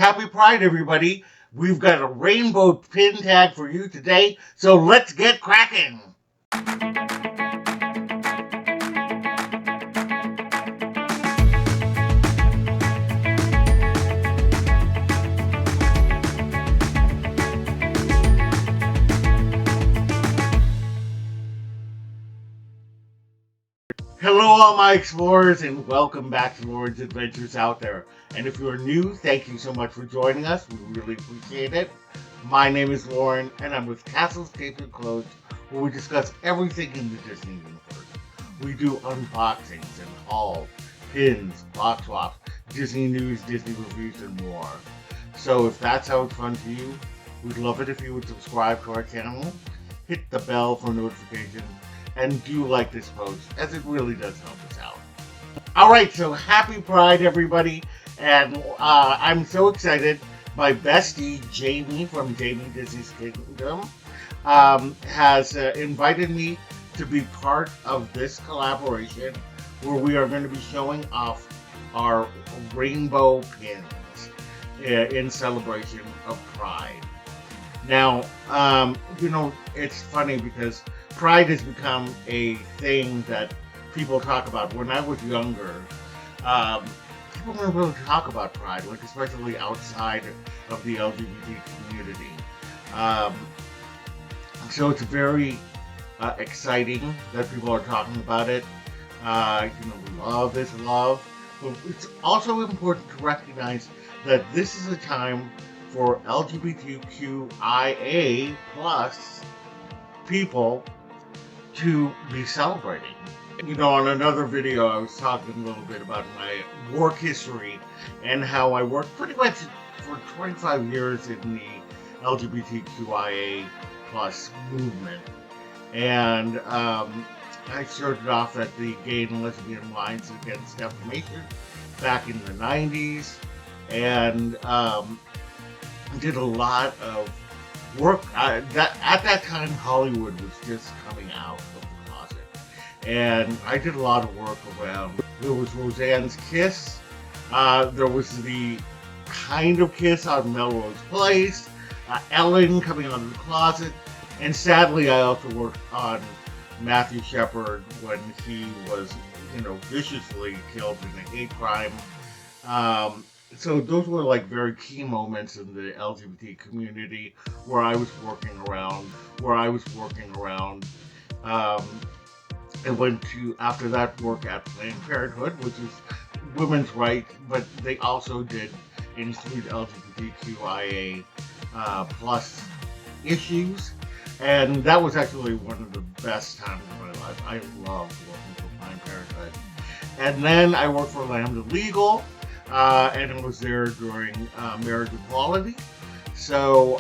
Happy Pride, everybody. We've got a rainbow pin tag for you today, so let's get cracking. Hello, all my explorers, and welcome back to Loren's Adventures Out There. And if you're new, thank you so much for joining us. We really appreciate it. My name is Loren, and I'm with Castles, Tapes, and Clothes, where we discuss everything in the Disney universe. We do unboxings and hauls, pins, box swaps, Disney news, Disney reviews, and more. So if that sounds fun to you, we'd love it if you would subscribe to our channel, hit the bell for notifications, and do like this post, as it really does help us out. Alright, so happy Pride, everybody, and I'm so excited. My bestie, Jamie from Jamie Disney's Kingdom, has invited me to be part of this collaboration where we are going to be showing off our rainbow pins in celebration of Pride. Now, it's funny because Pride has become a thing that people talk about. When I was younger, people didn't really talk about Pride, like especially outside of the LGBT community. So it's very exciting that people are talking about it. Love is love. But it's also important to recognize that this is a time for LGBTQIA plus people to be celebrating. On another video I was talking a little bit about my work history and how I worked pretty much for 25 years in the LGBTQIA plus movement. And I started off at the Gay and Lesbian Alliance Against Defamation back in the 90s and did a lot of work. At that time, Hollywood was just coming out of the closet, and I did a lot of work around. There was Roseanne's Kiss. There was the kind of Kiss on Melrose Place. Ellen coming out of the closet, and sadly, I also worked on Matthew Shepard when he was, viciously killed in a hate crime. So those were like very key moments in the LGBT community where I was working around. I went to, after that, work at Planned Parenthood, which is women's rights, but they also did include LGBTQIA plus issues. And that was actually one of the best times of my life. I loved working for Planned Parenthood. And then I worked for Lambda Legal. And I was there during marriage equality. So,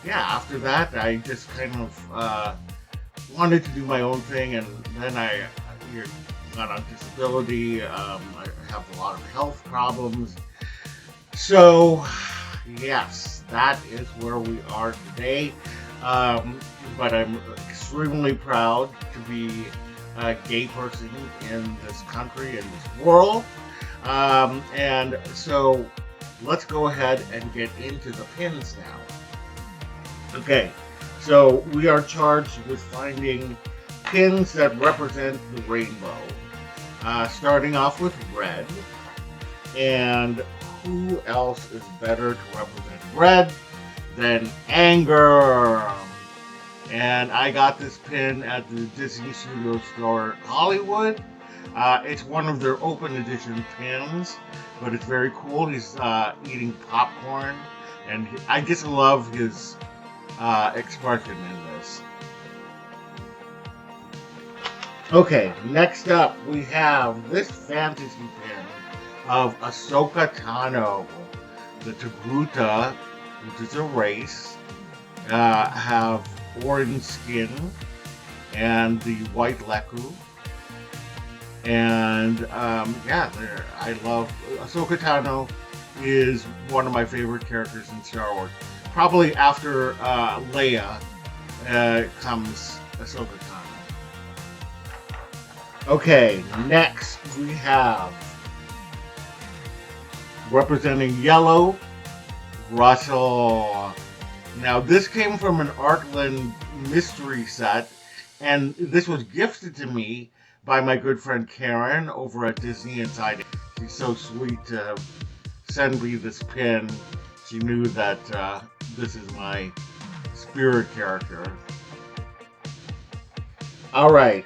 after that, I just kind of wanted to do my own thing, and then I got on disability. I have a lot of health problems. So, yes, that is where we are today. But I'm extremely proud to be a gay person in this country, in this world. And so let's go ahead and get into the pins now. Okay, so we are charged with finding pins that represent the rainbow. Starting off with red. And who else is better to represent red than anger? And I got this pin at the Disney Studio Store Hollywood. It's one of their open edition pins, but it's very cool. He's eating popcorn, and I just love his expression in this. Okay, next up we have this fantasy pin of Ahsoka Tano. The Togruta, which is a race, have orange skin, and the white Leku. And I love Ahsoka Tano. Is one of my favorite characters in Star Wars. Probably after Leia comes Ahsoka Tano. Okay, next we have Representing yellow, Russell. Now, this came from an Artland mystery set, and this was gifted to me by my good friend Karen over at Disney Inside. She's so sweet to send me this pin. She knew that this is my spirit character. All right,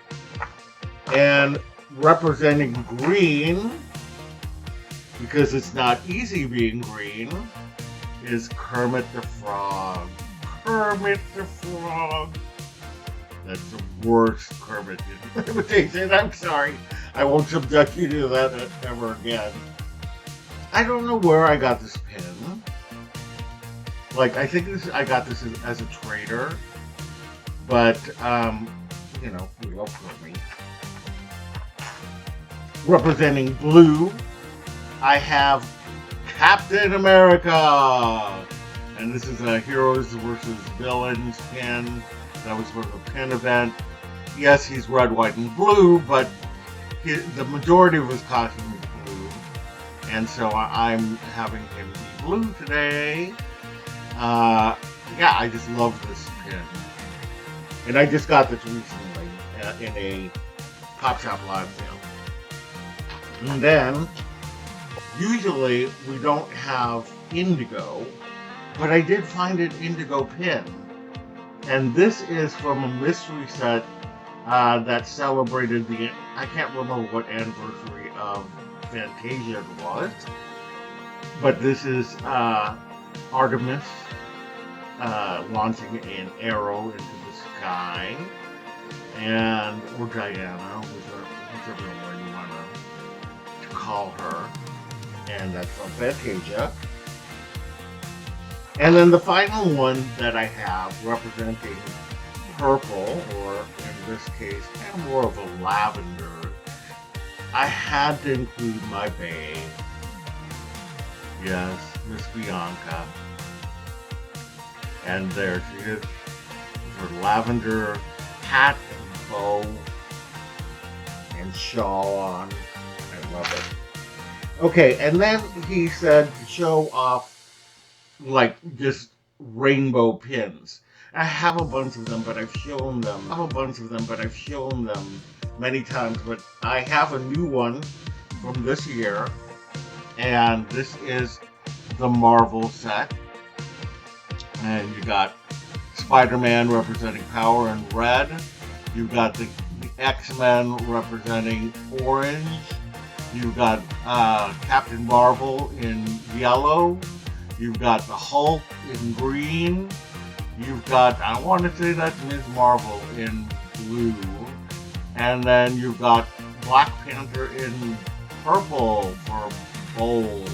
and representing green, because it's not easy being green, is Kermit the Frog. Kermit the Frog. That's the worst Kermit imitation. I'm sorry. I won't subject you to that ever again. I don't know where I got this pin. Like, I think I got this as a trader. But, we love Kermit. Representing blue, I have Captain America. And this is a Heroes versus Villains pin. That was for the pin event. Yes, he's red, white, and blue, but the majority of his costume is blue. And so I'm having him be blue today. I just love this pin. And I just got this recently in a Pop Shop Live sale. And then, usually we don't have indigo, but I did find an indigo pin. And this is from a mystery set that celebrated I can't remember what anniversary of Fantasia it was, but this is Artemis launching an arrow into the sky, or Diana, whichever one you want to call her, and that's from Fantasia. And then the final one that I have representing purple, or in this case, kind of more of a lavender, I had to include my babe. Yes, Miss Bianca. And there she is, with her lavender hat and bow and shawl on. I love it. Okay, and then he said to show off like just rainbow pins. I have a bunch of them, but I've shown them. Many times, but I have a new one from this year, and this is the Marvel set. And you got Spider-Man representing power in red. You've got the X-Men representing orange. You've got Captain Marvel in yellow. You've got the Hulk in green. You've got, I want to say that's Ms. Marvel in blue. And then you've got Black Panther in purple for bold.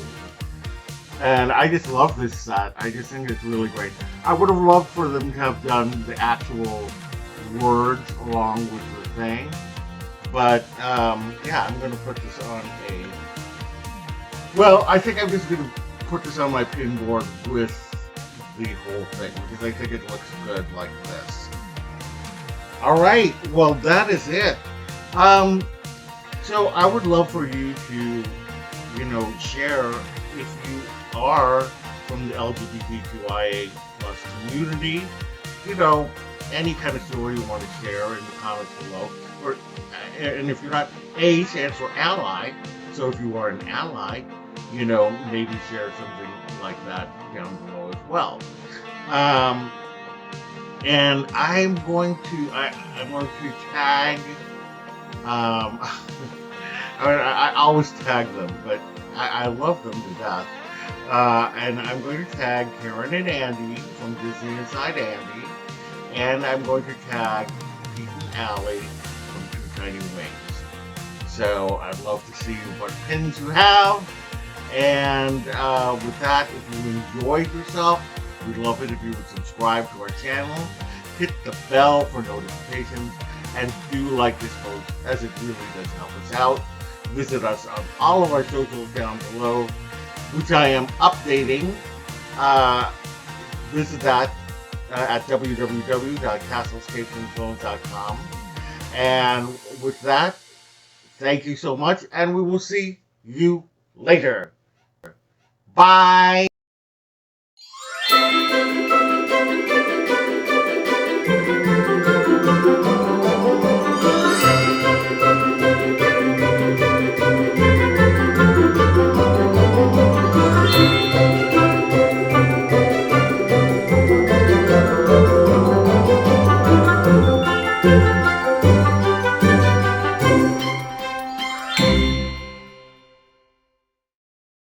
And I just love this set. I just think it's really great. I would have loved for them to have done the actual words along with the thing. But, I'm going to put this on I think I'm just going to put this on my pin board with the whole thing, because I think it looks good like this. Alright, well that is it. So I would love for you to, share if you are from the LGBTQIA plus community, any kind of story you want to share in the comments below. And if you're not, A stands for ally, so if you are an ally, maybe share something like that down below as well. And I'm going to tag, I always tag them, but I love them to death. And I'm going to tag Karen and Andy from Disney Inside Andy, and I'm going to tag Pete and Allie from Two Tiny Wings. So I'd love to see what pins you have. And with that, if you enjoyed yourself, we'd love it if you would subscribe to our channel, hit the bell for notifications, and do like this post, as it really does help us out. Visit us on all of our socials down below, which I am updating. Visit that at www.castlescapesandclones.com. And with that, thank you so much, and we will see you later. Bye.